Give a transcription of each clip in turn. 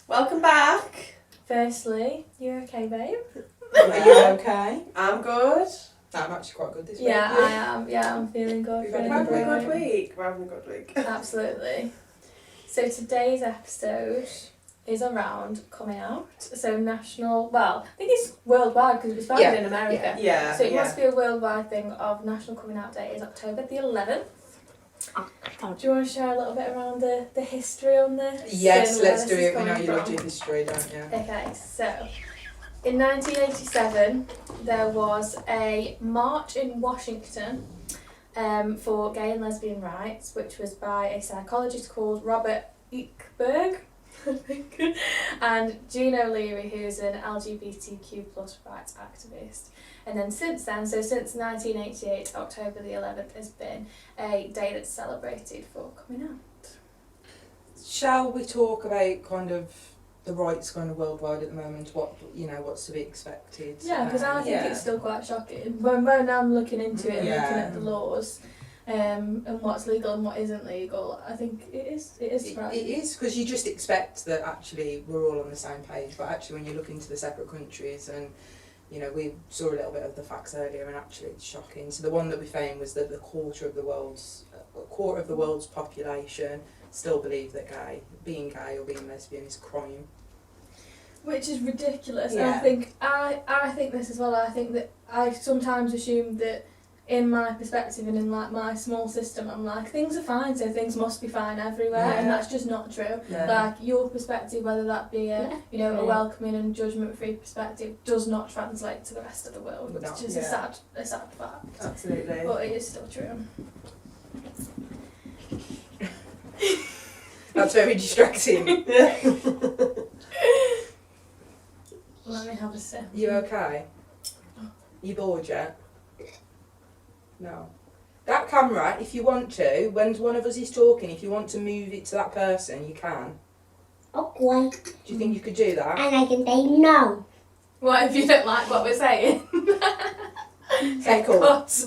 Welcome back. Firstly, you okay, babe? Are you okay? I'm good. I'm actually quite good this week. Yeah, I am. Yeah, I'm feeling good. We've had We're feeling having a bright. good week. We're having a good week. Absolutely. So today's episode is around coming out. So national, well, I think it's worldwide because it was founded in America. Yeah. So it must be a worldwide thing of National Coming Out Day is October the 11th. Do you want to share a little bit around the history on this? Yes, and where let's this do is it. We know coming you love from? your history, don't you? Okay, so in 1987 there was a march in Washington for gay and lesbian rights, which was by a psychologist called Robert Youokaybabepoddie and Jean O'Leary, who's an LGBTQ plus rights activist. And then since 1988, October the 11th has been a day that's celebrated for coming out. Shall we talk about kind of the rights kind of worldwide at the moment? What's to be expected? Yeah, because I think Yeah. it's still quite shocking. When I'm looking into it and Yeah. looking at the laws and what's legal and what isn't legal, I think it is It surprising. is, because you just expect that actually we're all on the same page, but actually when you look into the separate countries and we saw a little bit of the facts earlier and actually it's shocking. So the one that we found was that a quarter of the world's population still believe that being gay or being lesbian is a crime. Which is ridiculous. Yeah. And I think this as well. I think that I sometimes assume that in my perspective and in like my small system, I'm like, things are fine, so things must be fine everywhere, and Yeah. that's just not true. No. Like your perspective, whether that be a a welcoming and judgment-free perspective, does not translate to the rest of the world, which No. is Yeah. a sad fact. Absolutely. But it is still true. That's very distracting. Let me have a sip. You okay? You bored yet? No. That camera, if you want to, when one of us is talking, if you want to move it to that person, you can. Okay. Do you think you could do that? And I can say no. What if you don't like what we're saying? Say cool. Cut.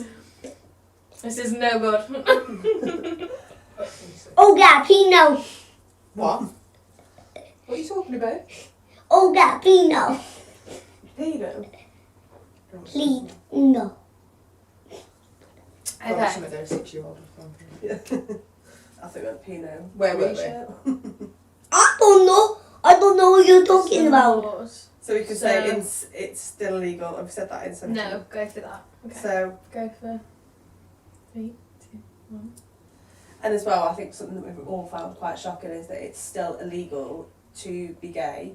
This is no good. Oh God, Pino. What? What are you talking about? Oh God, Pino. Pedo. Please, no. Probably Okay. some of those 6-year-old. I think we're Pinot. Where were we? I don't know what you're talking about. So we could So- say it's still illegal. Have we said that in 17? No, go for that. Okay. So, Go for 3, 2, 1. and as well, I think something that we've all found quite shocking is that it's still illegal to be gay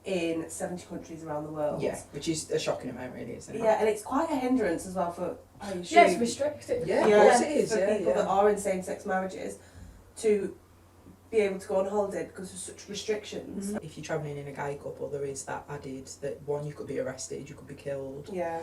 in 70 countries around the world. Yeah, which is a shocking amount, really, isn't it? Yeah, and it's quite a hindrance as well for, I assume, Yeah, it's restricted. Yeah, yeah, of course it is. for Yeah, people that yeah. are in same-sex marriages to be able to go on holiday because of such restrictions. If you're travelling in a gay couple, there is that added that one, you could be arrested, you could be killed. Yeah.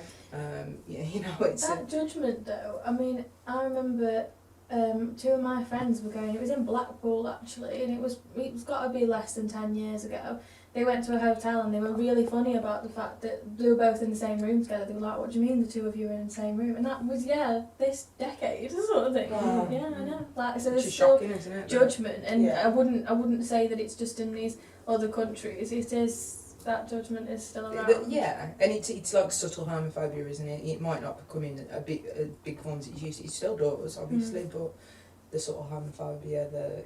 It's That judgment, though, I mean, I remember 2 of my friends were going, it was in Blackpool actually, and it was got to be less than 10 years ago. They went to a hotel and they were really funny about the fact that they were both in the same room together. They were like, what do you mean the 2 of you are in the same room? And that was, this decade sort of thing. Wow. Yeah, I know. Like, so which there's is still shocking, isn't it? judgment, and Yeah. I wouldn't say that it's just in these other countries. It is, that judgment is still around. Yeah, and it's like subtle homophobia, isn't it? It might not become in a big form as it used to. It still does, obviously, but the subtle homophobia, the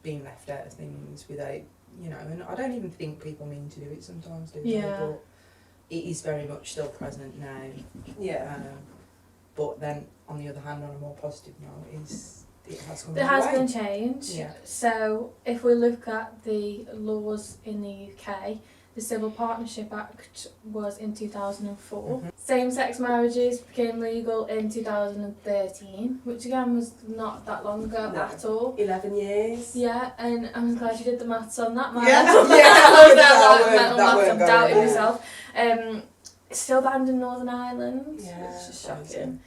being left out of things without and I don't even think people mean to do it sometimes, do they? Yeah. But it is very much still present now. Yeah. But then, on the other hand, on a more positive note, it has come There a has long way. been change. Yeah. So if we look at the laws in the UK, the Civil Partnership Act was in 2004. Mhm. Same-sex marriages became legal in 2013, which again was not that long ago No. at all. 11 years. Yeah, and I'm glad you did the maths on that. Yeah, mental that weren't maths, I'm going doubting there. myself. It's still banned in Northern Ireland, Yeah, which is shocking.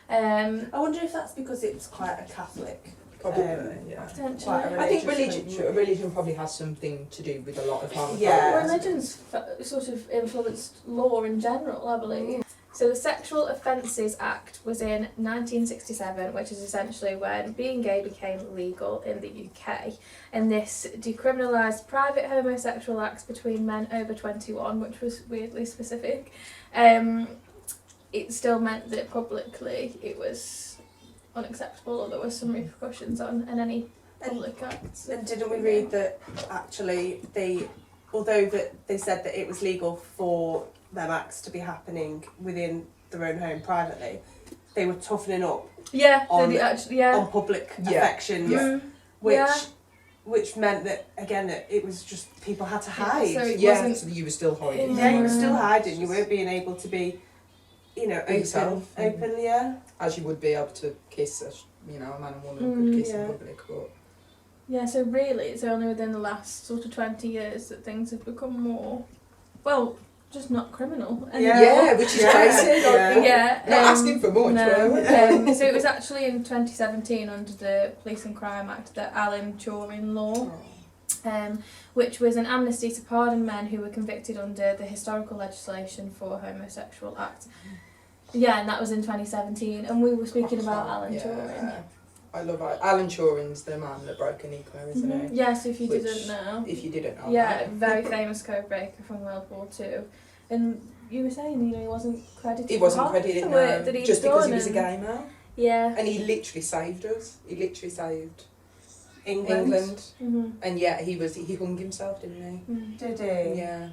I wonder if that's because it's quite a Catholic. Probably, yeah. Potentially. Quite a I think religious religion probably has something to do with a lot of homophobia. Yeah. Religion's sort of influenced law in general, I believe. So the Sexual Offences Act was in 1967, which is essentially when being gay became legal in the UK. And this decriminalised private homosexual acts between men over 21, which was weirdly specific. It still meant that publicly it was unacceptable, or there was some repercussions on any public acts. And didn't we read that actually although that they said that it was legal for them acts to be happening within their own home privately, they were toughening up Yeah, on, on public Yeah. affections, Yeah. which meant that again that it was just people had to hide. so it Yeah, wasn't. so you were still hiding. Yeah, you were still hiding. You weren't being able to be, open, yourself. yeah. As you would be able to kiss a man and woman could kiss in public, but Yeah, so really it's only within the last sort of 20 years that things have become more, well, just not criminal anymore. yeah, which is crazy. Yeah. Yeah, Not asking for much, no. were we? So it was actually in 2017 under the Police and Crime Act, the Alan Turing law, which was an amnesty to pardon men who were convicted under the historical legislation for homosexual acts. Yeah, and that was in 2017, and we were speaking about Alan Turing. I love Alan Turing's the man that broke a nuclear, isn't he? Yes, if you Which- didn't know. If you didn't know. Yeah, that. very famous code breaker from World War II. And you were saying, he wasn't credited He wasn't for half credited, the no, work that he'd just because done, he was a and- gay man. Yeah. And he literally saved us. He literally saved England. Mm-hmm. And yeah, he hung himself, didn't Did he? he? Yeah.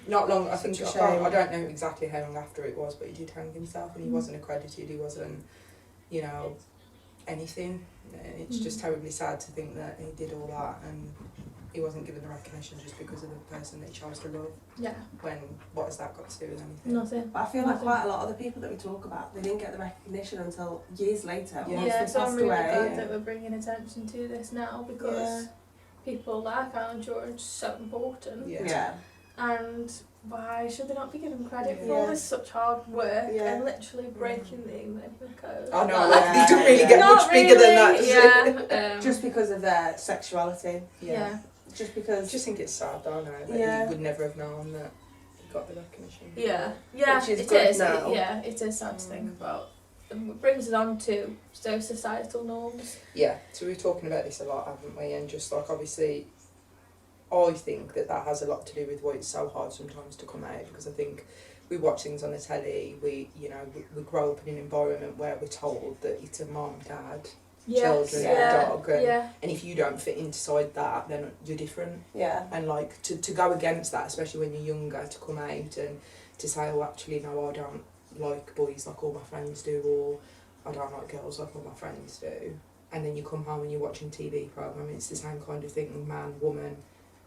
Not long, I think, Such a I shame. don't know exactly how long after it was, but he did hang himself and he wasn't accredited, he wasn't, anything. And it's just terribly sad to think that he did all that and he wasn't given the recognition just because of the person that he chose to love. Yeah. When, what has that got to do with anything? Nothing. But I feel like quite a lot of the people that we talk about, they didn't get the recognition until years later. Yeah. Once Yeah, they so I'm passed really away. glad that we're bringing attention to this now, because Yeah. people like Alan Turing are so important. Yeah. Yeah. And why should they not be given credit for Yeah. all this such hard work Yeah. and literally breaking the English code? I know, Like, like, he didn't really get not much bigger than that, really, does it? yeah. Just because of their sexuality. Yeah. Just I because. just think it's sad, though, now that Yeah. he would never have known that he got the recognition. Yeah, yeah, Which is it good is. now. It is sad to think about. And it brings us on to those societal norms. Yeah, so we're talking about this a lot, haven't we? And just like, obviously, I think that has a lot to do with why it's so hard sometimes to come out, because I think we watch things on the telly, we grow up in an environment where we're told that it's a mom, dad, children, and a dog, and if you don't fit inside that, then you're different. Yeah. And like to go against that, especially when you're younger, to come out and to say, oh, actually no, I don't like boys like all my friends do, or I don't like girls like all my friends do. And then you come home and you're watching TV program, it's the same kind of thing, man, woman,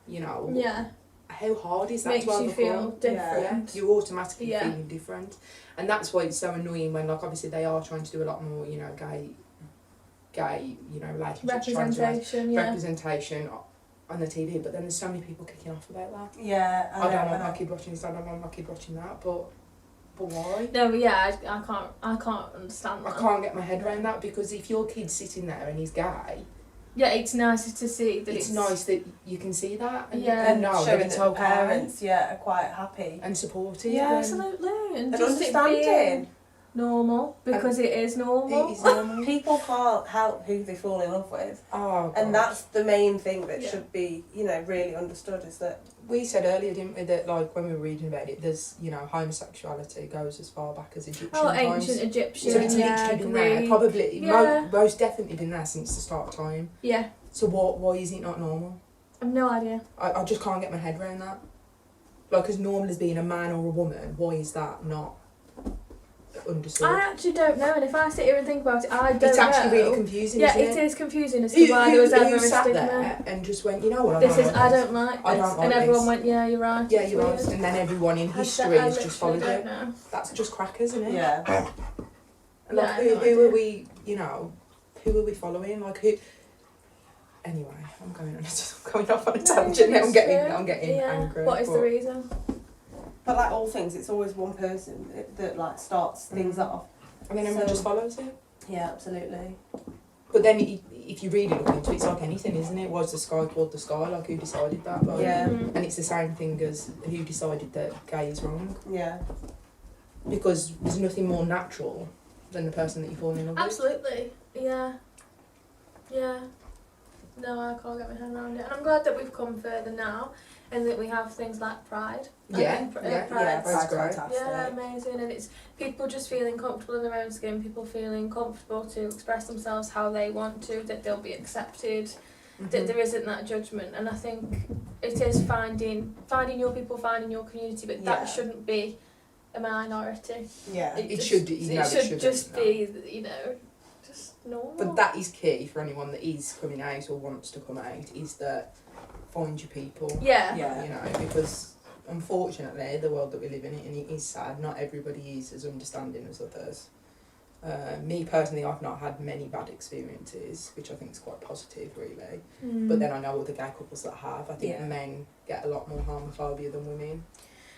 Yeah. How hard is that Makes to you overcome? feel different. Yeah, you're automatically Yeah. feeling different, and that's why it's so annoying when, like, obviously they are trying to do a lot more, gay, relationships, Representation, yeah. representation on the TV. But then there's so many people kicking off about that. Yeah. I don't want my kid watching this. I don't want my kid watching that. But why? No, but yeah, I can't understand I that. can't get my head around that, because if your kid's sitting there and he's gay, Yeah, it's nicer to see that it's nice that you can see that and, Yeah. and know that showing it's that the okay parents, are quite happy. and supportive. Yeah, and absolutely, and And just it being understanding. normal, because it is normal. It is normal. People can't help who they fall in love with. Oh, And gosh. that's the main thing that Yeah. should be, really understood, is that We said earlier, didn't we, that like when we were reading about it, there's homosexuality goes as far back as Egyptian times. Ancient Egyptian, So it's yeah, literally been there, Greek. probably Yeah. most definitely been there since the start of time. Yeah, So why is it not normal? I've no idea. I just can't get my head around that. Like, as normal as being a man or a woman, why is that not understood? I actually don't know, and if I sit here and think about it, I don't know. It's actually really confusing, Yeah, isn't it is confusing as to why there was ever a sat stigma. there and just went, you know what, This is, like I this. don't like I this. don't like And everyone this. went, yeah, you're right. Yeah, it's you're right. weird. And then everyone in I history has literally just followed don't it. know. That's just crackers, isn't it? yeah. And like, Yeah, I have no who are idea. we, who are we following? Like, who... Anyway, I'm going off on a tangent now. I'm getting angry. What is the reason? But like all things, it's always one person that like starts things off. And then everyone So- just follows it. Yeah, absolutely. But then, if you really look into it, it's like anything, isn't it? Was the sky called the sky? Like, who decided that? Like, Yeah. Mhm. And it's the same thing as who decided that gay is wrong. Yeah. because there's nothing more natural than the person that you fall in love with. Absolutely. Yeah. Yeah. No, I can't get my head around it. And I'm glad that we've come further now and that we have things like Pride. Yeah, Pride. yeah, Pride's Pride's great. fantastic. Yeah, amazing. And it's people just feeling comfortable in their own skin, people feeling comfortable to express themselves how they want to, that they'll be accepted, that there isn't that judgment. And I think it is finding your people, finding your community, but that Yeah. shouldn't be a minority. Yeah. It should, you know, it should shouldn't, just no. be, you know, just normal. But that is key for anyone that is coming out or wants to come out, is that find your people. Yeah. Yeah. You know, because unfortunately, the world that we live in, and it is sad, not everybody is as understanding as others. Me personally, I've not had many bad experiences, which I think is quite positive, really. But then I know other gay couples that have. I think Yeah. men get a lot more homophobia than women,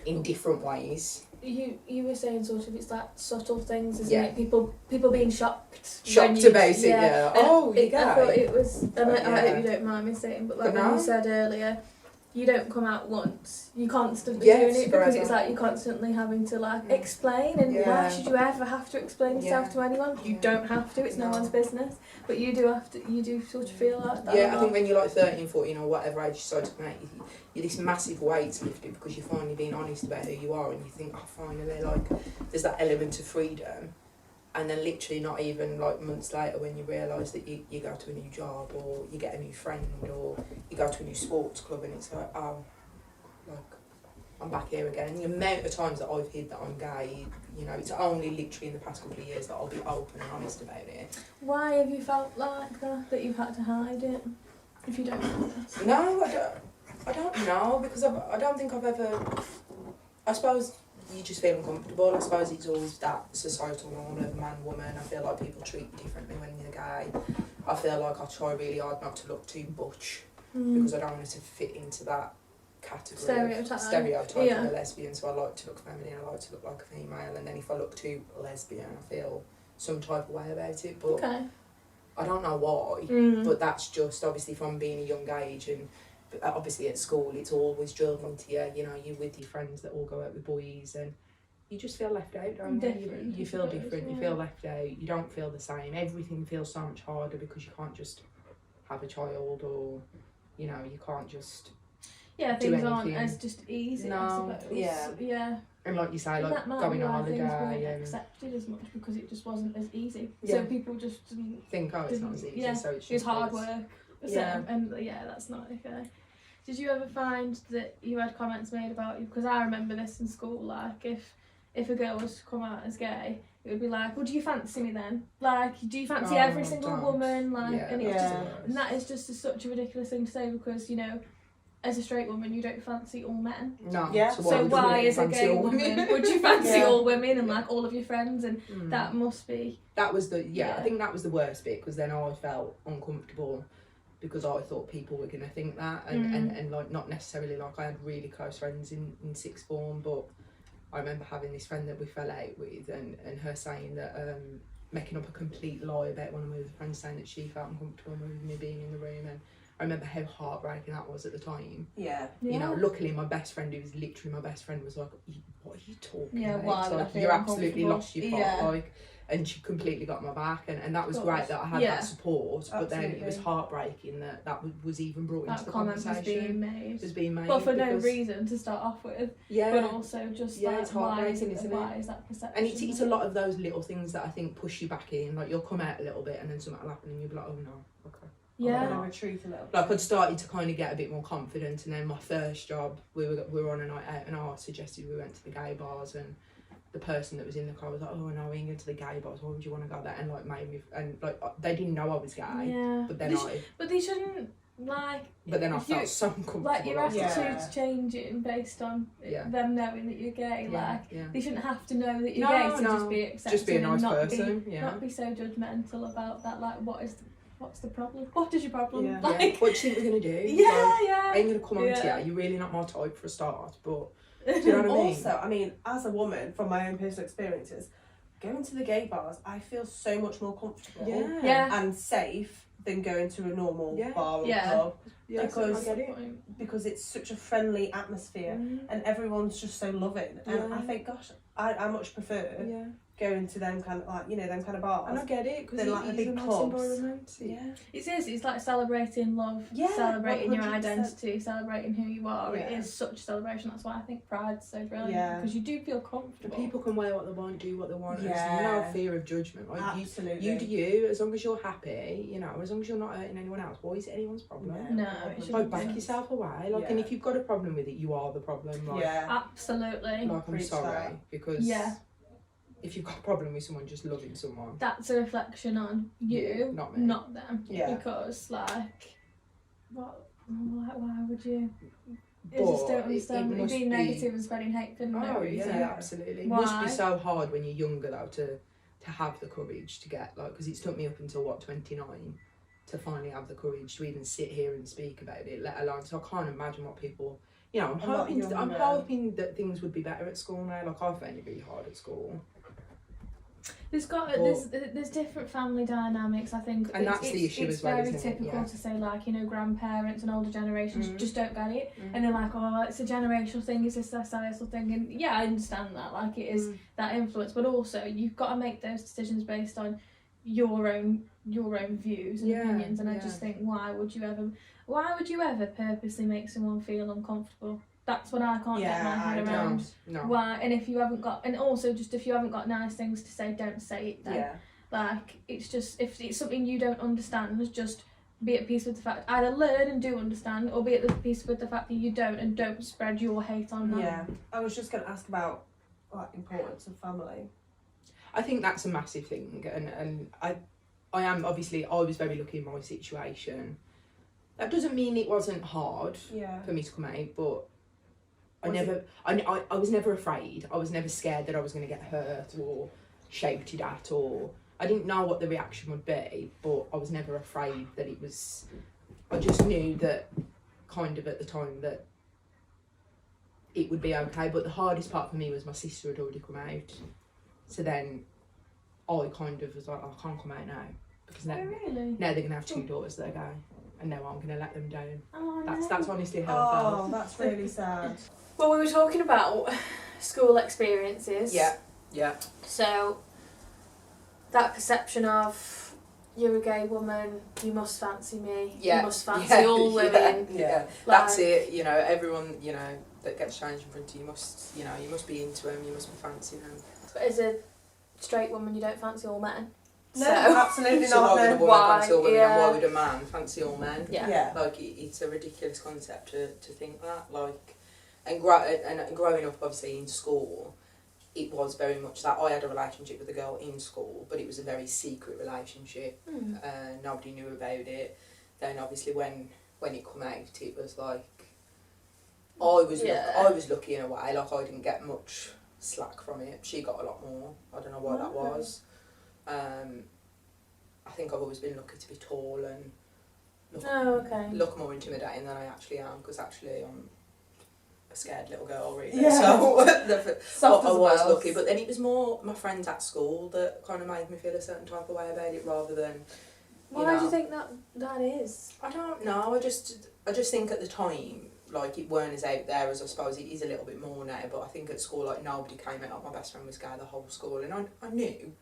in different ways. You were saying sort of it's like subtle things, isn't Yeah. it? People being shocked. when Shocked you- about it, yeah. And Oh, you I thought gay. it was, and I Yeah. hope you don't mind me saying, but like But when no. you said earlier, you don't come out once. You're constantly Yes, doing it because forever. it's like you're constantly having to like Yeah. explain. And why Yeah. should you ever have to explain yourself Yeah. to anyone? You Yeah. don't have to. It's no No. one's business. But you do have to. You do sort of feel like that. Yeah, a I think lot. when you're like 13, 14 or whatever age you decide to come out, you're this massive weight's lifted because you're finally being honest about who you are, and you think, oh, finally, like, there's that element of freedom. And then literally not even like months later when you realise that you go to a new job or you get a new friend or you go to a new sports club and it's like, oh, like, I'm back here again. And the amount of times that I've hid that I'm gay, you know, it's only literally in the past couple of years that I'll be open and honest about it. Why have you felt like that you've had to hide it? If you don't mind us. No, I don't know, because I don't think I've ever... I suppose you just feel uncomfortable. I suppose it's always that societal norm of man, woman. I feel like people treat you differently when you're gay. I feel like I try really hard not to look too butch because I don't want it to fit into that category of stereotype Yeah. of a lesbian. So I like to look feminine, I like to look like a female, and then if I look too lesbian, I feel some type of way about it. But Okay. I don't know why, but that's just obviously from being a young age, and obviously at school it's always drilled into you, you know, you're with your friends that all go out with boys and you just feel left out, don't you? You feel different, you feel left out, you don't feel the same, everything feels so much harder because you can't just have a child, or, you know, you can't just... Yeah, do things aren't anything. as just easy, No, I suppose. yeah. Yeah. And like you say, And like that might going be on why things weren't holiday and accepted as much because it just wasn't as easy. Yeah. So people just didn't. think, oh, it's not as easy, Yeah, so it's just... It's hard work. So, Yeah. and yeah, that's not okay. Did you ever find that you had comments made about you? Because I remember this in school, like if a girl was to come out as gay, it would be like, well, do you fancy me then? Like, do you fancy Oh, every single don't. woman? Like, Yeah, and it's that's just, the worst. and that is just such a ridiculous thing to say because, you know, as a straight woman, you don't fancy all men. No, Yeah. So would why, you as a fancy gay all woman, would you fancy Yeah. all women and like all of your friends? And Mm. that must be. That was the Yeah. I think that was the worst bit, because then I felt uncomfortable because I thought people were gonna think that, and like not necessarily, like I had really close friends in sixth form, but I remember having this friend that we fell out with, and her saying that making up a complete lie about one of my other friends, saying that she felt uncomfortable with me being in the room, and I remember how heartbreaking that was at the time. Yeah. You know, luckily my best friend, who was literally my best friend, was like, what are you talking Yeah, about? why It's would I like, feel you absolutely uncomfortable? lost your pot, Yeah. like, and she completely got my back, and that was Of great course. that I had Yeah. that support, but then it was Absolutely. heartbreaking that was even brought into That the comment was conversation. being made. Was being made. Well, for no because- reason to start off with, Yeah. but also just Yeah, like it's why heartbreaking, is, isn't why it? is that perception? And it's a lot of those little things that I think push you back in. Like, you'll come out a little bit and then something will happen and you'll be like, oh no, okay. Yeah. I'm gonna retreat a little bit. Like, I'd started to kind of get a bit more confident, and then my first job, we were on a night out, and I suggested we went to the gay bars, and the person that was in the car was like, oh no, we ain't going to the gay bars, why would you want to go there? And like made me, and like they didn't know I was gay, Yeah. but then But they shouldn't like. I if you- felt so uncomfortable. Like your after Yeah. attitude's changing based on Yeah. them knowing that you're gay. Yeah, Like yeah. they shouldn't have to know that you're No, gay to no. just be accepting Just be a nice and not person, be yeah. not be so judgmental about that. Like what's the problem? What is your problem? Yeah. Yeah. Like What do you think we're going to do? yeah, Like, yeah. I ain't going to come on to Yeah. you, you're really not my type for a start, but do you know what I mean? Also, I mean, as a woman, from my own personal experiences, going to the gay bars, I feel so much more comfortable Yeah. Yeah. and safe than going to a normal Yeah. bar or Yeah. club. Yeah, Because- I get it. Because it's such a friendly atmosphere and everyone's just so loving. And I Yeah. think, gosh, I much prefer Yeah. going to them kind of like, them kind of bars. And I get it because They're like the it's big a nice clubs. environment. Yeah. It's like celebrating love, Yeah, celebrating your 100%. identity, celebrating who you are. It Yeah. is such a celebration. That's why I think Pride's so brilliant. Yeah. Because you do feel The comfortable. people can wear what they want, do what they want. And Yeah. there's no fear of judgment. Like Absolutely. you do you, as long as you're happy, as long as you're not hurting anyone else. Why is it anyone's problem? No, No, it shouldn't Like, be. back yourself away. Like, Yeah. and if you've got a problem with it, you are the problem. Like, Yeah. Absolutely. like I'm Preach sorry. that. Because Yeah. if you've got a problem with someone just loving someone, That's a reflection on you, Yeah, not me. not them. Yeah. Because, like, why would you? I But just don't it understand. You're must being be- negative and spreading hate for no oh reason. yeah, absolutely. It must Why? be so hard when you're younger though to have the courage to get because it's took me up until 29 to finally have the courage to even sit here and speak about it. Let alone, so I can't imagine what people. I'm A lot hoping. I'm younger. hoping that things would be better at school now. Like I found it really hard at school. There's different family dynamics. I think, And that's the issue it's as well, very isn't it? typical Yeah. to say like grandparents and older generations Mm. just don't get it, Mm. and they're like, oh, it's a generational thing, it's a societal thing, and yeah, I understand that. Like it is that influence, but also you've got to make those decisions based on your own views and Yeah, opinions. And I yeah. just think, why would you ever purposely make someone feel uncomfortable? That's what I can't get my Yeah, head I around. No. Why? And if you haven't got, and also just if you haven't got nice things to say, don't say it then. Yeah. Like, it's just, if it's something you don't understand, just be at peace with the fact, either learn and do understand, or be at peace with the fact that you don't, and don't spread your hate on that. Yeah. I was just going to ask about importance of family. I think that's a massive thing, and I was very lucky in my situation. That doesn't mean it wasn't hard Yeah. for me to come out, but Was I was never afraid. I was never scared that I was going to get hurt or shouted at, or I didn't know what the reaction would be, but I was never afraid that it was. I just knew that, kind of at the time, that it would be okay. But the hardest part for me was my sister had already come out, so then I kind of was like, I can't come out now because Oh, now really? they're going to have two daughters that are gay, and now I'm going to let them down. Oh, That's honestly how I Oh, felt. that's really sad. Well, we were talking about school experiences. Yeah. So, that perception of, you're a gay woman, you must fancy me, you must fancy all women. Yeah. Like- That's it. Everyone that gets changed in front of you must be into them. You must be fancying them. But as a straight woman, you don't fancy all men. No, So- absolutely So not. why would a No. woman Why? fancy all women, Yeah. and why would a man fancy all men? Yeah. Yeah. Like it's a ridiculous concept to think that. Like, and growing up obviously in school, it was very much that I had a relationship with a girl in school, but it was a very secret relationship. Nobody knew about it. Then obviously when it come out, it was like I was lucky in a way. Like I didn't get much slack from it. She got a lot more. I don't know why that was. I think I've always been lucky to be tall and look more intimidating than I actually am, because actually I'm a scared little girl really. Yeah. So Soft I as was well. lucky, but then it was more my friends at school that kind of made me feel a certain type of way about it, rather than. Why do you think that is? I don't know. I just think at the time, like, it weren't as out there as I suppose it is a little bit more now. But I think at school, like, nobody came out. Like, my best friend was gay the whole school, and I knew,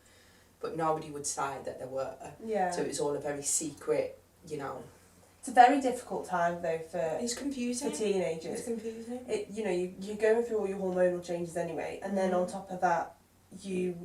but nobody would say that there were. Yeah. So it was all a very secret, It's a very difficult time though for It's confusing. for teenagers. It's confusing. You're going through all your hormonal changes anyway, and then on top of that, you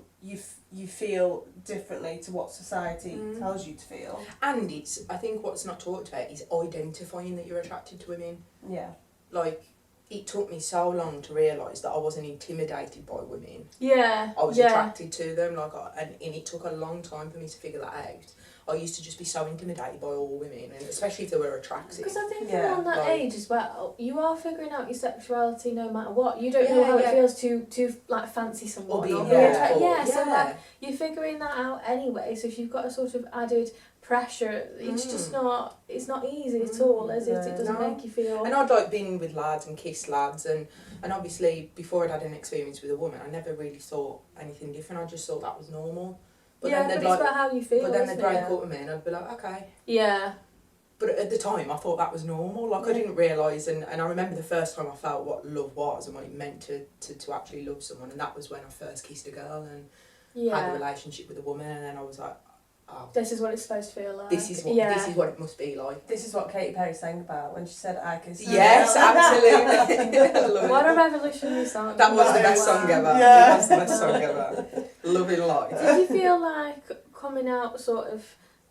feel differently to what society tells you to feel. And I think what's not talked about is identifying that you're attracted to women. Yeah. Like, it took me so long to realise that I wasn't intimidated by women. Yeah. I was attracted to them, and it took a long time for me to figure that out. I used to just be so intimidated by all women, and especially if they were attractive. Because I think Yeah, around that like- age as well, you are figuring out your sexuality no matter what. You don't know how it feels to like fancy someone. Or being or Yeah. so like you're figuring that out anyway. So if you've got a sort of added pressure, it's just not. It's not easy at all, is it? It doesn't No. make you feel. And I'd like been with lads and kissed lads, and obviously before I'd had an experience with a woman, I never really thought anything different. I just thought that was normal. But yeah, then but they'd it's like, about how you feel. but then they'd isn't break it? up with me, and I'd be like, okay. Yeah. But at the time, I thought that was normal. Like, I didn't realise, and I remember the first time I felt what love was and what it meant to actually love someone, and that was when I first kissed a girl and had a Yeah. relationship with a woman, and then I was like, oh, This is what it's supposed to feel like. this is what it must be like. This is what Katy Perry sang about when she said, I can see Yes, it." absolutely. I love What it. a revolutionary song. That was the Wow. best song ever. Yeah. It was the best song ever. Loving life. Did you feel like coming out sort of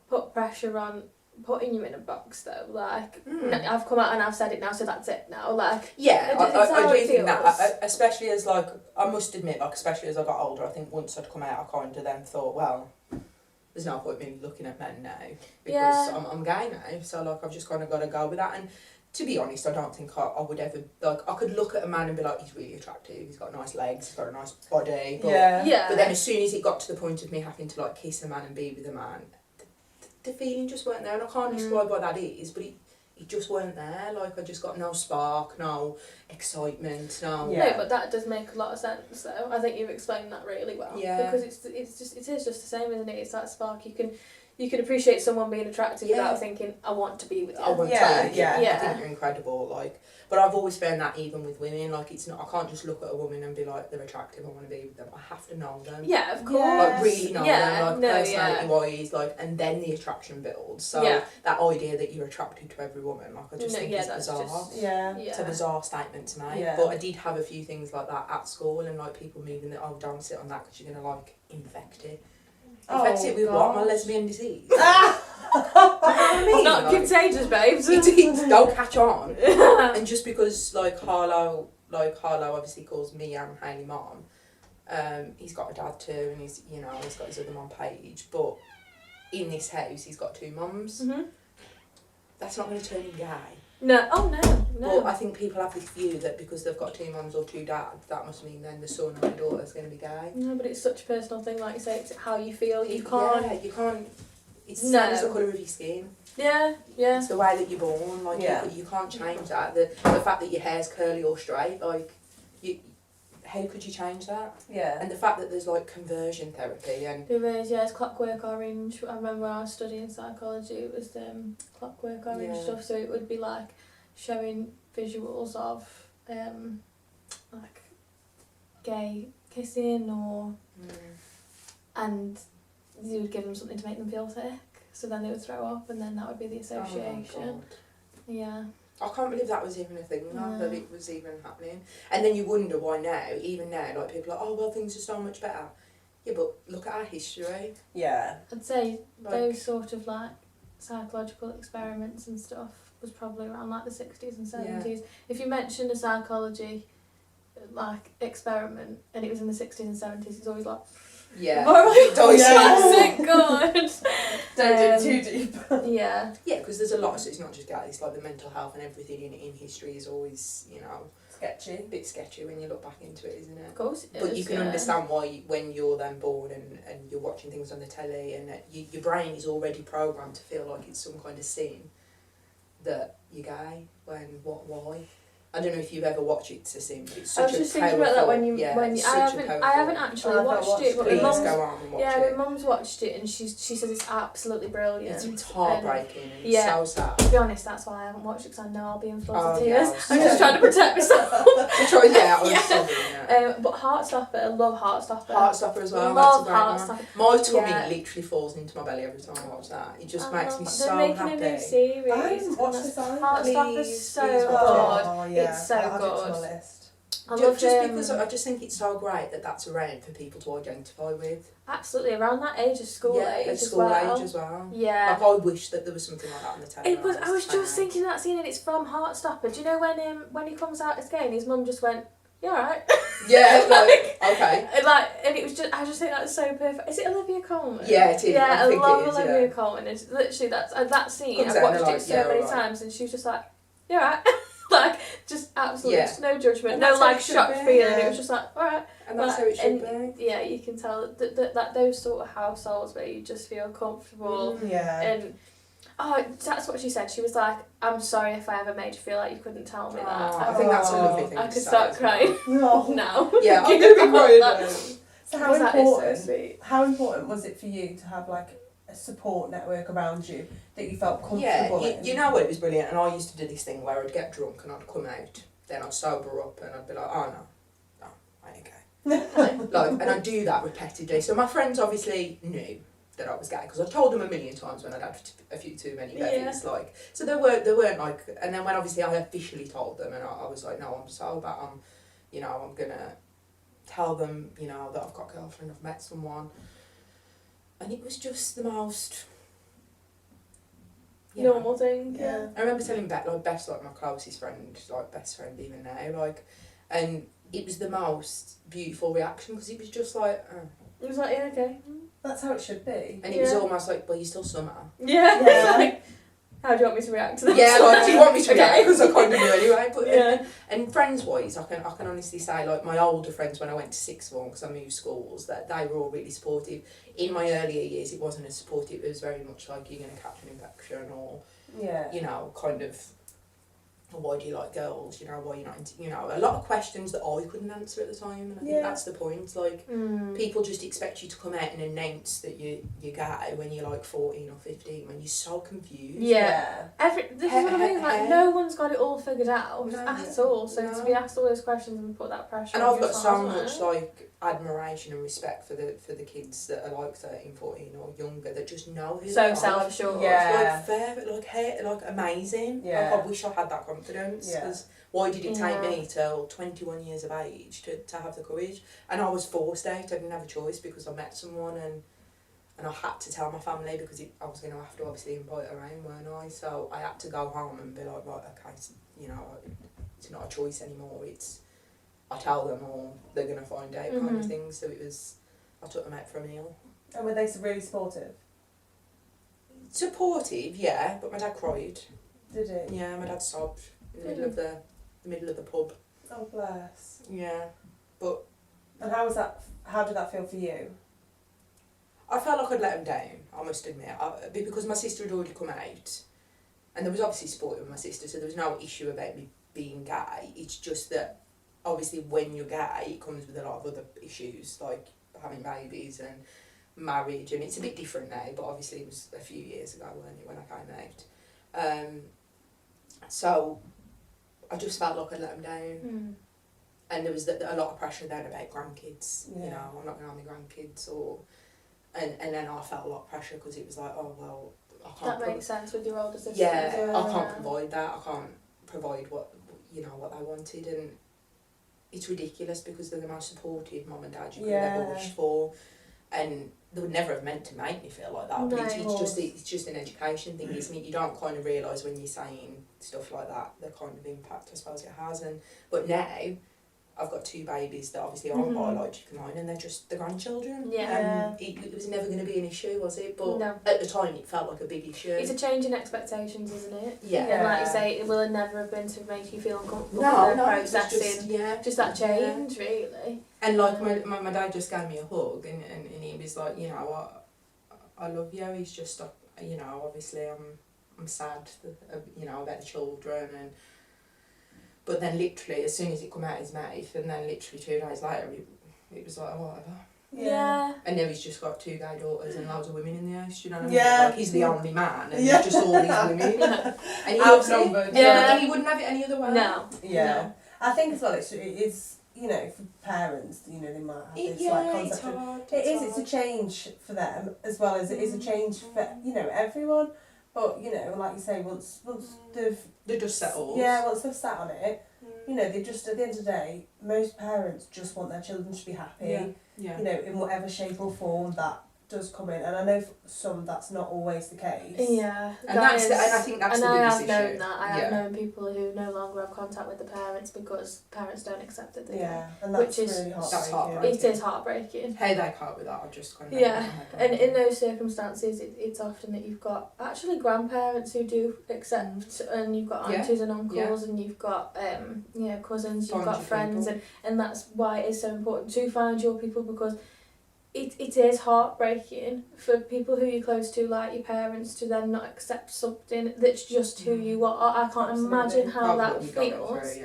put pressure on putting you in a box though? Like, I've come out and I've said it now, so that's it now. Like, Yeah, It's how I do it think that, feels. especially as like, I must admit, like, especially as I got older, I think once I'd come out, I kind of then thought, well, there's no point in me looking at men now, because Yeah. I'm gay now, so like, I've just kind of got to go with that. And to be honest, I don't think I would ever, like, I could look at a man and be like, he's really attractive, he's got nice legs, he's got a nice body, but, yeah. but then as soon as it got to the point of me having to like kiss a man and be with a man, the feeling just weren't there, and I can't describe what that is, but it just weren't there. Like, I just got no spark, no excitement, no. Yeah. No, but that does make a lot of sense though. I think you've explained that really well. Yeah. Because it is just the same, isn't it? It's that spark. You can appreciate someone being attractive Yeah. without thinking, I want to be with you. I want Yeah, to. yeah. I think you're incredible. Like, but I've always found that even with women, like, it's not. I can't just look at a woman and be like, they're attractive, I want to be with them. I have to know them. Yeah, of course. Like, really know Yeah, them, like, no, personality wise, like, and then the attraction builds. So Yeah. that idea that you're attracted to every woman, like, I just No, think yeah, is that's bizarre. just- Yeah. Yeah. It's a bizarre statement to make, Yeah. but I did have a few things like that at school, and like people moving that, oh, don't sit on that because you're gonna like infect it. Infect it with what? My lesbian disease. Do you know what I mean? It's not Like, contagious, babes. it don't catch on. And just because like Harlow obviously calls me and Hayley mom, he's got a dad too, and he's got his other mum Paige, but in this house he's got two mums. hmm That's not going to turn him gay. No, oh no. But I think people have this view that because they've got two mums or two dads, that must mean then the son or the daughter's going to be gay. No, but it's such a personal thing, like you say, it's how you feel. You can't. Yeah, you can't. It's the No. same as the colour of your skin. Yeah, yeah. It's the way that you're born. Like Yeah. you can't change that. The fact that your hair's curly or straight, like how could you change that? Yeah. And the fact that there's like conversion therapy and There is, yeah, it's Clockwork Orange. I remember when I was studying psychology, it was Clockwork Orange Yeah. stuff, so it would be like showing visuals of like gay kissing or and you would give them something to make them feel sick, so then they would throw up and then that would be the Oh association. Yeah. I can't believe that was even a thing now, No. that it was even happening. And then you wonder why now, even now, like people are like, oh well, things are so much better. Yeah, but look at our history. Yeah. I'd say Like, those sort of like psychological experiments and stuff was probably around like the 60s and 70s. If you mentioned a psychology like experiment and it was in the 60s and 70s, it's always like, yeah, oh my Yeah. God. Don't do too deep. Yeah. yeah, because there's a lot. So it's not just gay. It's like the mental health and everything in history is always, Sketchy. a bit sketchy when you look back into it, isn't it? Of course it is. But you can yeah. understand why when you're then born and you're watching things on the telly and your brain is already programmed to feel like it's some kind of sin that you're gay. Why? I don't know if you've ever watched It's a Sin, but it's I such was a just thinking about that when yeah, I it's such a haven't powerful- actually I've not watched watched it, but it. Please my mum's go on and watch yeah, it. my mum's watched it and she says it's absolutely brilliant. It's heartbreaking and it's yeah. so sad. To be honest, that's why I haven't watched it because I know I'll be in floods Oh, of yeah, tears. I I'm was just so- trying to protect myself. I was sobbing, yeah. But Heartstopper, I love Heartstopper. Heartstopper as well, Love that's a great one. Heartstopper. My tummy Yeah. literally falls into my belly every time I watch that. It just I makes love me that. so They're making happy. a new series. I haven't watched this either. Heartstopper's Please, so please good. watch it. Oh, yeah. It's so I'll add it to good. my list. I love Just because I just think it's so great that that's around for people to identify with. absolutely around that age of school yeah, age at as school well. age as well. Yeah. Like I wish that there was something like that on the telly. It was. I was just tiny. thinking that scene, and it's from Heartstopper. Do you know when he comes out as gay, and his mum just went, "You alright?" Yeah, like okay. And it was just. I just think that's so perfect. Is it Olivia Colman? Yeah, it is. Yeah, I think love it is, Olivia yeah. Colman. It's literally that scene. Comes I've out watched and it like, so yeah, many alright. times, and she was just like, "You alright?" Like just absolutely Yeah. just no judgment, And no that's how like it should shocked be, feeling. yeah. It was just like, alright. And that's how it should be. Yeah, you can tell that those sort of households where you just feel comfortable Yeah. and that's what she said. She was like, "I'm sorry if I ever made you feel like you couldn't tell me that." I think that's a lovely thing I to could say start as well. crying No. now. Yeah, I'm gonna be crying now. So how That is so important? sweet. How important was it for you to have like a support network around you that you felt Yeah, comfortable in? you know what, it was brilliant. And I used to do this thing where I'd get drunk and I'd come out, then I'd sober up and I'd be like, oh no, I ain't gay. Like, and I'd do that repetitively. So my friends obviously knew that I was gay because I told them a million times when I'd had a few too many bevies. Yeah. Like, so they weren't like. And then when obviously I officially told them, and I was like, no, I'm sober. I'm gonna tell them, that I've got a girlfriend, I've met someone, and it was just the most. Normal thing. Yeah. I remember telling Beth, like my closest friend, like best friend even now, like, and it was the most beautiful reaction because it was just like, It was like, yeah, okay. That's how it should be. and it was almost like, well, you're still summer. Yeah. Yeah. Like, how do you want me to react to this? Yeah, like, do you want me to react? Okay. Because I kind of do anyway. But Yeah. and friends-wise, I can honestly say, like, my older friends when I went to sixth form, because I moved schools, that they were all really supportive. In my earlier years, it wasn't as supportive. It was very much like, you're going to catch an infection, or, Yeah. kind of, why do you like girls? Why you're not into, a lot of questions that I couldn't answer at the time. And I think that's the point. Like, people just expect you to come out and announce that you're gay when you're like 14 or 15, when you're so confused. Yeah. This is what I mean, like, no one's got it all figured out at all. So to be asked all those questions and put that pressure And on I've got so yourself, much like admiration and respect for the kids that are like 13, 14 or younger that just know who they so are. self-assured. Yeah. Like fair, like amazing. Yeah. Like, I wish I had that confidence. Yeah. Because why did it take Yeah. me till 21 years of age to have the courage? And I was forced out. I didn't have a choice because I met someone and I had to tell my family because I was going to have to obviously invite her around, weren't I? So I had to go home and be like, right, okay, so, it's not a choice anymore. It's I tell them or they're going to find out kind of thing. So I took them out for a meal. And were they really supportive? Supportive, yeah, but my dad cried. Did it? Yeah, my dad sobbed in the middle of the pub. Oh, bless. Yeah, but And how was that? How did that feel for you? I felt like I'd let him down, I must admit, because my sister had already come out, and there was obviously support with my sister, so there was no issue about me being gay. It's just that obviously when you're gay, it comes with a lot of other issues, like having babies and marriage, and it's a bit different now, but obviously it was a few years ago, wasn't it, when I came out. So I just felt like I'd let him down. And there was a lot of pressure then about grandkids. Yeah. I'm not going to have my grandkids, and then I felt a lot of pressure because it was like, oh well, I can't. That makes sense with your older sister. Yeah, I can't provide that. I can't provide what they wanted, and it's ridiculous because they're the most supportive mum and dad you could have ever wished for, and they would never have meant to make me feel like that. No, But it's just an education thing, isn't it? You don't kind of realise when you're saying stuff like that the kind of impact I suppose it has, but now I've got two babies that obviously aren't biological mine, and they're just the grandchildren. Yeah. And it was never going to be an issue, was it? But No. at the time, it felt like a big issue. It's a change in expectations, isn't it? Yeah. And like you say, it will never have been to make you feel uncomfortable No, with the it's processing. just Just that change, really. And like my dad just gave me a hug, and he was like, I love you. He's just, obviously I'm sad, about the children, but then literally as soon as it come out his mouth, and then literally 2 days later, it was like, oh, whatever. Yeah. And now he's just got 2 gay daughters and loads of women in the house. Do you know what I mean? Yeah. Like, he's the only man, and there's just all these women, and he loves it. Outnumbered. Yeah. And he wouldn't have it any other way. No. Yeah. I think as well it is, for parents, they might have this like concept. It's hard. It's a change for them as well as it is a change for, everyone. But, like you say, once They're just settled. once they've sat on it, they just, at the end of the day, most parents just want their children to be happy, Yeah. in whatever shape or form that does come in. And I know for some that's not always the case. Yeah. And and I think that's and the I biggest have issue. known that. I have known people who no longer have contact with the parents because parents don't accept it. Yeah, and that's Which is- really That's heartbreaking. heartbreaking. It is heartbreaking. How they cope with that, I just kind of Yeah, and in those circumstances, it's often that you've got actually grandparents who do accept, and you've got aunties and uncles, and you've got cousins, you've got Bunch of friends, people. and that's why it's so important to find your people, because it is heartbreaking for people who you're close to, like your parents, to then not accept something that's just who you are. I can't imagine how that feels.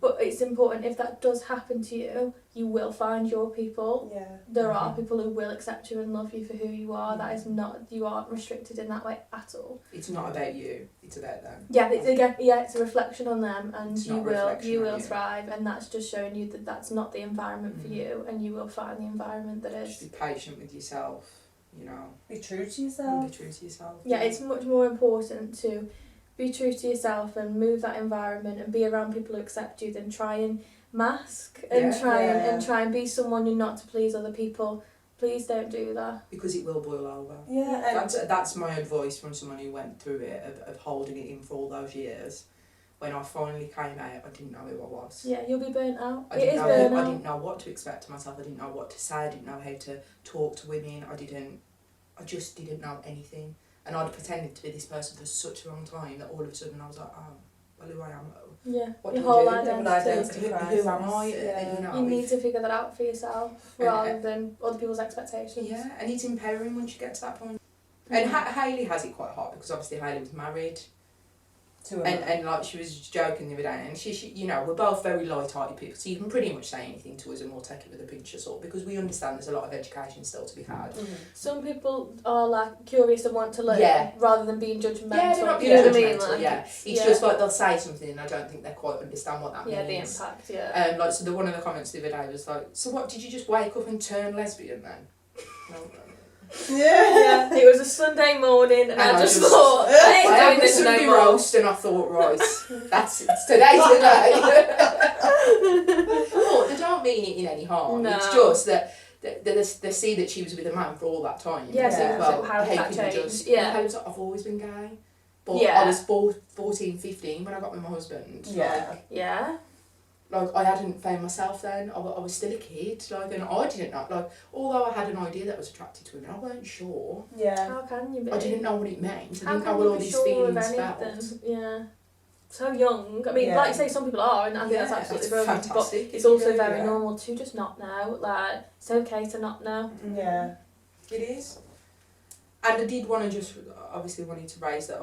But it's important, if that does happen to you, you will find your people. Yeah. There are people who will accept you and love you for who you are. That is Mhm. not, you aren't restricted in that way at all. It's not about you, it's about them. Yeah, it's again, it's a reflection on them, and It's you not a will reflection on you. thrive, and that's just showing you that that's not the environment for Mhm. you, and you will find the environment that Just is. be patient with yourself, you know. Be true to And yourself. be true to yourself. Yeah, it's much more important to be true to yourself and move that environment and be around people who accept you than try and mask and Yeah. try and be someone you're not to please other people. Please don't do that. Because it will boil over. Yeah. That's my advice from someone who went through it, of holding it in for all those years. When I finally came out, I didn't know who I was. Yeah, you'll be burnt out. I It didn't is know. burnt I out. didn't know what to expect to myself. I didn't know what to say. I didn't know how to talk to women. I just didn't know anything. And I'd pretended to be this person for such a long time that all of a sudden I was like, oh, well, who I am. Yeah, What your do I whole do? identity. Who am I? Yeah. You know. You need to figure that out for yourself And, rather than other people's expectations. Yeah, and it's empowering once you get to that point. And Hayley has it quite hard because obviously Hayley was married. And like she was joking the other day, and she you know, we're both very light-hearted people, so you can pretty much say anything to us and we'll take it with a pinch of salt because we understand there's a lot of education still to be had. Some people are like curious and want to learn rather than being judgmental. Yeah, they're not you being know what I mean? judgmental, Like, yeah. It's just like they'll say something and I don't think they quite understand what that yeah, the means. impact, yeah. Like, so one of the comments the other day was like, so what, did you just wake up and turn lesbian then? Yeah. It was a Sunday morning and I just just- thought, I I ain't had doing the this no Sunday more. roast and I thought, right, it's today's the day. But they don't mean it in any harm. No. It's just that they see that she was with a man for all that time. Yeah, and so think, well, how did that can you change? just... Yeah. I was like, I've always been gay. But Yeah. I was 14, 15 when I got with my husband. Yeah. Yeah. Like I hadn't found myself then. I was still a kid. Like, and I didn't know. Like, although I had an idea that I was attracted to women, I weren't sure. Yeah. How can you be? I didn't know what it meant. I How didn't know can what you all be these sure of feelings anything? felt. Yeah. So young. I mean, Yeah. like you say, some people are, and I think that's Yeah, absolutely that's brilliant. But fantastic. it's also You know, very yeah. normal to just not know. Like, it's okay to not know. Yeah. It is. And I did want to just, obviously wanted to raise that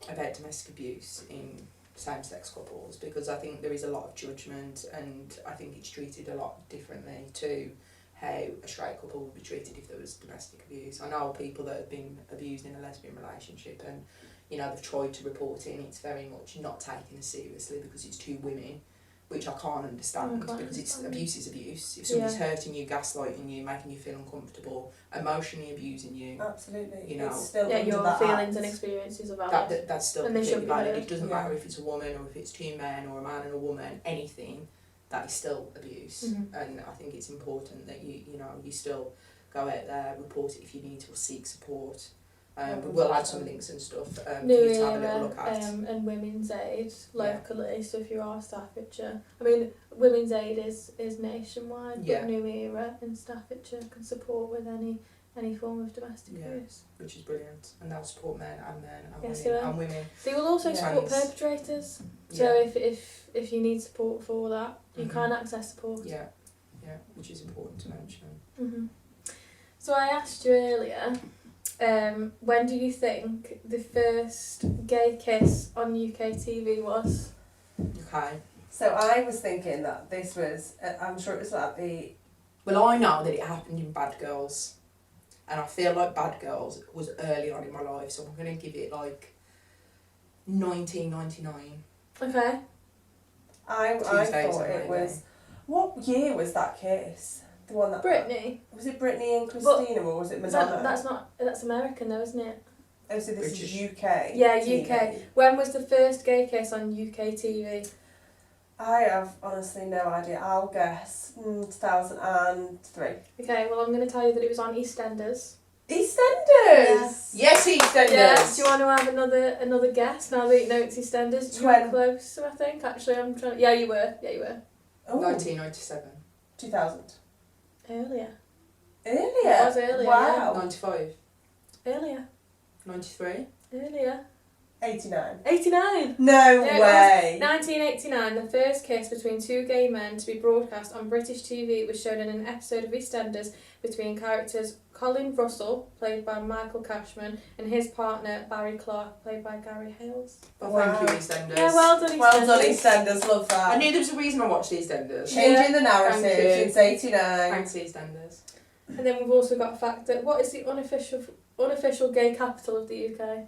about domestic abuse in same-sex couples, because I think there is a lot of judgment and I think it's treated a lot differently to how a straight couple would be treated if there was domestic abuse. I know people that have been abused in a lesbian relationship and, you know, they've tried to report it and it's very much not taken as seriously because it's two women, which I can't understand because it's abuse is abuse. If somebody's hurting you, gaslighting you, making you feel uncomfortable, emotionally abusing you, Absolutely. You know. It's still Yeah, under your that feelings act. and experiences are valid. that's still And they should completely be valid. heard. It doesn't Yeah. matter if it's a woman or if it's two men or a man and a woman, anything, that is still abuse. Mhm. And I think it's important that you still go out there, report it if you need to, or seek support. We will add some links and stuff for New you to have a little Era look at. and Women's Aid locally, so if you are Staffordshire, I mean Women's Aid is nationwide, Yeah. but New Era in Staffordshire can support with any form of domestic Yeah. abuse. Which is brilliant, and they'll support men and Yes, women they will. and women. They will also Yeah. support Trans. perpetrators. So Yeah. if you need support for that, you Mhm. can access support. Yeah, which is important to mention. hmm So I asked you earlier, when do you think the first gay kiss on UK TV was? Okay. So I was thinking that this was, I'm sure it was like the, Well, I know that it happened in Bad Girls, and I feel like Bad Girls was early on in my life, so I'm going to give it like 1999. Okay. I thought it was, what year was that kiss? The one that... Britney. Was it Britney and Christina or was it Madonna? That's American though, isn't it? Oh, so this British. is UK? Yeah, TV. UK. When was the first gay kiss on UK TV? I have honestly no idea. I'll guess 2003. Okay, well I'm going to tell you that it was on EastEnders. EastEnders! Yes, EastEnders! Yeah, do you want to have another guess now that you know it's EastEnders? You were close, I think. Actually, I'm trying... Yeah, you were. Oh, 1997. 2000. Earlier. Earlier? It was earlier, Wow. 95. Earlier. 93. Earlier. 89. 89! No Yeah, it was way. 1989, the first kiss between two gay men to be broadcast on British TV was shown in an episode of EastEnders between characters Colin Russell, played by Michael Cashman, and his partner Barry Clark, played by Gary Hales. Well, Wow. thank you, EastEnders. Yeah, well done, EastEnders. Well done, EastEnders. Love that. I knew there was a reason I watched EastEnders. Changing the narrative Thank you. since 89. Thanks, EastEnders. And then we've also got a fact that what is the unofficial gay capital of the UK?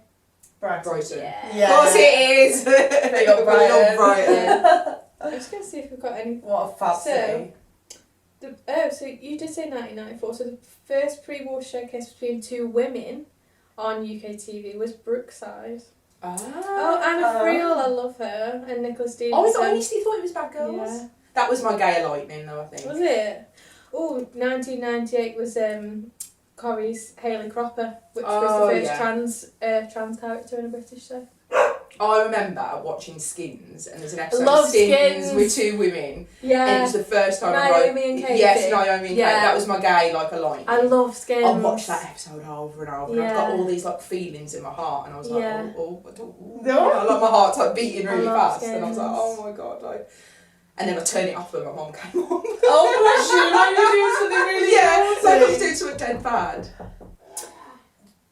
Brighton. Yeah. Of course it is. Big up We love Brighton. Brighton. I'm just going to see if we've got any. What a fab city. So you did say 1994. So the first pre-war showcase between two women on UK TV was Brookside. Oh, Anna Friel, I love her, and Nicola Stevenson. Oh, I honestly thought it was Bad Girls. Yeah. That was my gay lightning, though, I think. Was it? Oh, 1998 was Corrie's Hayley Cropper, which was the first trans character in a British show. I remember watching Skins, and there's an episode Love of Skins Skins. with two women. Yeah. And it was the first time Naomi and Katie. Yes, Naomi and Yeah. Katie. That was my gay, like, a lightning. I love Skins. I watched that episode over and over, and I've got Yeah. all these like feelings in my heart, and I was like, Yeah. like my heart's like beating really love fast, and I was like, Skins. oh my god, like, and then I turned it off when my mum came on. Oh, bless you. Like you're doing something really Yeah, naughty. it's like I was doing something dead bad.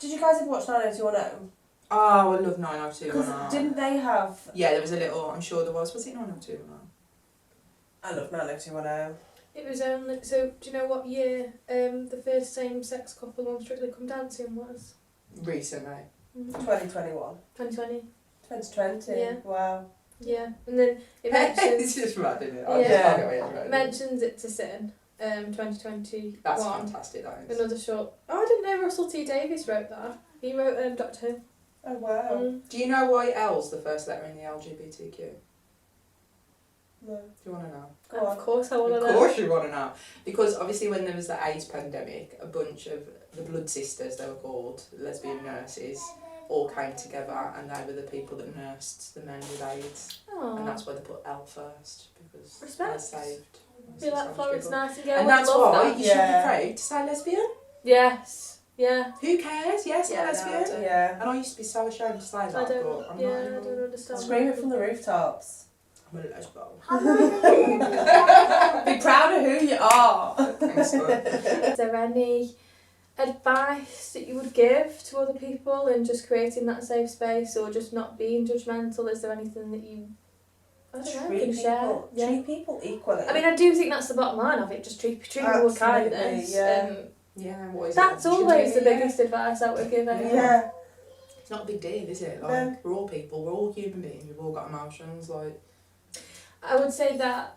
Did you guys ever watch 90210? Oh, I love 90210. Because didn't they have... Yeah, there was a little, I'm sure there was it 90210? I love 90210. It was only so. Do you know what year the first same-sex couple on Strictly Come Dancing was? Recently. 2021. 2020. 2020. Yeah. Wow. Yeah, and then it It's mentions just mad, isn't it? Yeah. I just can't get my head around it. mentions it to Sin. 2021. That's fantastic, that is. Another short. Oh, I didn't know Russell T Davies wrote that. He wrote Doctor Who. Oh, wow. Do you know why L's the first letter in the LGBTQ? No. Do you want to know? Go Of on. course, I want to Of know. course you want to know. Because obviously when there was the AIDS pandemic, a bunch of the Blood Sisters, they were called, lesbian nurses, all came together, and they were the people that nursed the men with AIDS. Aww. And that's why they put L first, because Respect. they saved. Be like Florence people. Nightingale. And would that's love why that. you should Yeah. be proud to say lesbian. Yes. Yeah. Who cares? Yes, Yeah, I'm no, lesbian. I don't. Yeah. And I used to be so ashamed to say that, I but don't. I'm Yeah, not I anymore. don't understand. Scream it from the rooftops. I'm a lesbo. Be proud of who you are. Thanks, bud. Is there any advice that you would give to other people in just creating that safe space, or just not being judgmental? Is there anything that you, I don't know, can share? Yeah. Treat people equally. I mean, I do think that's the bottom line of it. Just treat people with Absolutely, kindness. yeah. Yeah, what is That's it? always the Yeah. biggest advice I would give anyone. Yeah. It's not a big deal, is it? Like, No. we're all people, we're all human beings, we've all got emotions, like... I would say that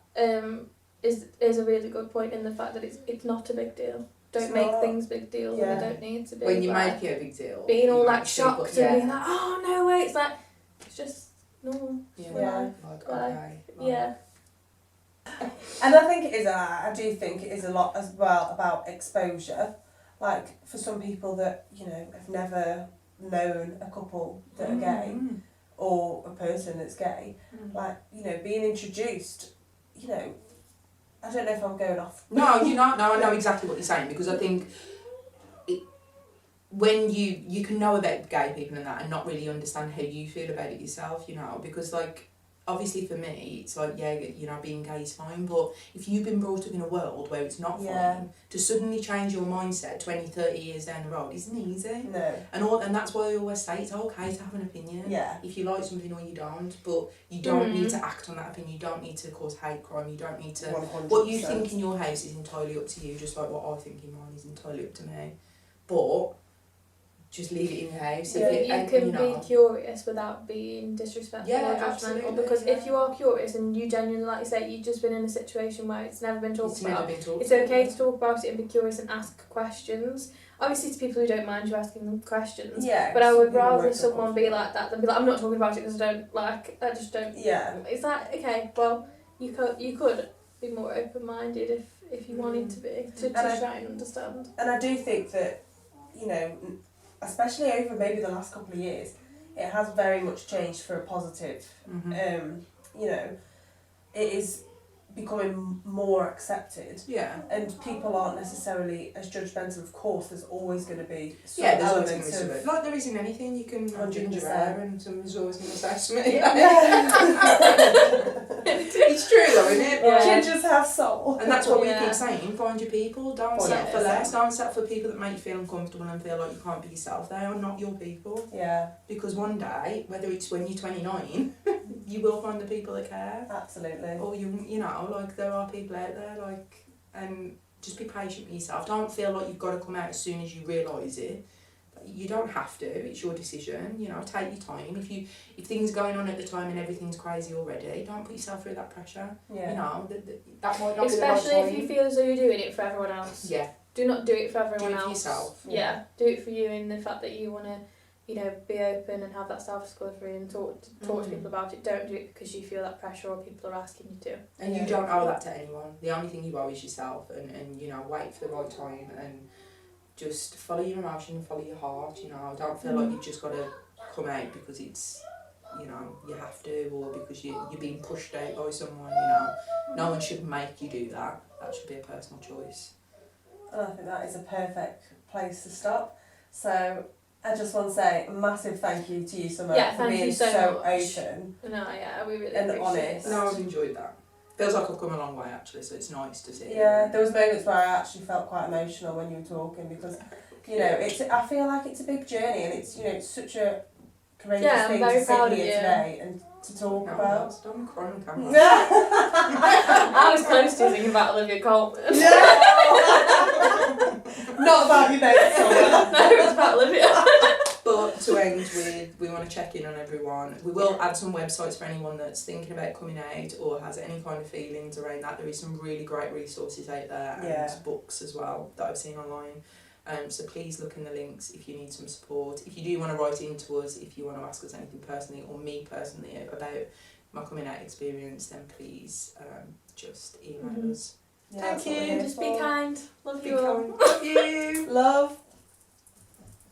is a really good point in the fact that it's not a big deal. Don't It's make not. things big deals, Yeah. and they don't need to be. When you like, make it a big deal... being all you like make people- shocked and being like, oh no way, it's like it's just normal. Yeah, Yeah. like, Like, okay. Like, Yeah. And I think it is. I do think it is a lot as well about exposure. Like for some people that have never known a couple that are gay Mm. or a person that's gay, Mm. like being introduced. I don't know if I'm going off. No, you're not. No, I know exactly what you're saying, because I think when you can know about gay people and that and not really understand how you feel about it yourself, because like obviously for me it's like, yeah, being gay is fine, but if you've been brought up in a world where it's not Yeah. fine, to suddenly change your mindset 20, 30 years down the road isn't easy. No. And that's why I always say it's okay to have an opinion. Yeah. If you like something or you don't, but you don't need Mm. to act on that opinion, you don't need to cause hate crime, you don't need to... 100%. What you think in your house is entirely up to you, just like what I think in mine is entirely up to me. But just leave it in the house. Yeah, If it, you and, can you know, be curious without being disrespectful Yeah, or judgmental. absolutely, Because yeah. if you are curious and you genuinely, like you say, you've just been in a situation where it's never been talked it's never about, been talked it's about. okay to talk about it and be curious and ask questions. Obviously, to people who don't mind you asking them questions. Yeah. But I would people rather won't feel someone be comfortable. like that than be like, I'm not talking about it because I just don't. Yeah. It's like, okay, well, you could be more open-minded if you wanted to be, to And I- try and understand. And I do think that, especially over maybe the last couple of years, it has very much changed for a positive. Mhm. It is becoming more accepted. Yeah. And people aren't necessarily as judgmental. Of course, there's always going to be some Yeah, there's always going to elements be something. Like there is in anything, you can have ginger 100%. hair and someone's always going to say something. Yeah. It's true though, isn't it? Yeah. Gingers have soul. And that's what we Yeah. keep saying, find your people, don't Oh, settle for yeah. less, don't settle for people that make you feel uncomfortable and feel like you can't be yourself. They are not your people. Yeah, Because one day, whether it's when you're 29, you will find the people that care. absolutely. Or you know, like there are people out there, like, and just be patient with yourself. Don't feel like you've got to come out as soon as you realise it. You don't have to. It's your decision. You know, take your time. If things are going on at the time and everything's crazy already, don't put yourself through that pressure. Yeah. You know, that might not Especially be the right if you time. feel as though you're doing it for everyone else. Yeah, Do not do it for do everyone it for else. yourself. Yeah, do it for you in the fact that you want to, you know, be open and have that self-discovery and talk to people about it. Don't do it because you feel that pressure or people are asking you to. And Yeah. you don't owe that to anyone. The only thing you owe is yourself, and you know, wait for the right time and just follow your emotion, follow your heart. You know, don't feel like you've just got to come out because it's, you know, you have to, or because you're being pushed out by someone. You know, no one should make you do that. That should be a personal choice. And I think that is a perfect place to stop. So I just want to say a massive thank you to you, Summer, Yeah, for thank being you so much. open. No, yeah, we really And appreciate honest. it. No, I've enjoyed that. Feels like I've come a long way actually, so it's nice to see. Yeah, there was moments where I actually felt quite emotional when you were talking because, you know, I feel like it's a big journey and it's, you know, it's such a courageous Yeah, I'm thing very to proud sit of here you. today and to talk about. Don't cry on camera. I was close to thinking about Olivia Colman. Not about you, mate. No, it was about Olivia. But to end with, we want to check in on everyone. We will add some websites for anyone that's thinking about coming out or has any kind of feelings around that. There is some really great resources out there and Yeah. books as well that I've seen online. So please look in the links if you need some support. If you do want to write into us, if you want to ask us anything personally or me personally about my coming out experience, then please just email us. Yeah, Thank that's what we're you. here Just be for. kind. Love Be you all. kind. Love you. Love.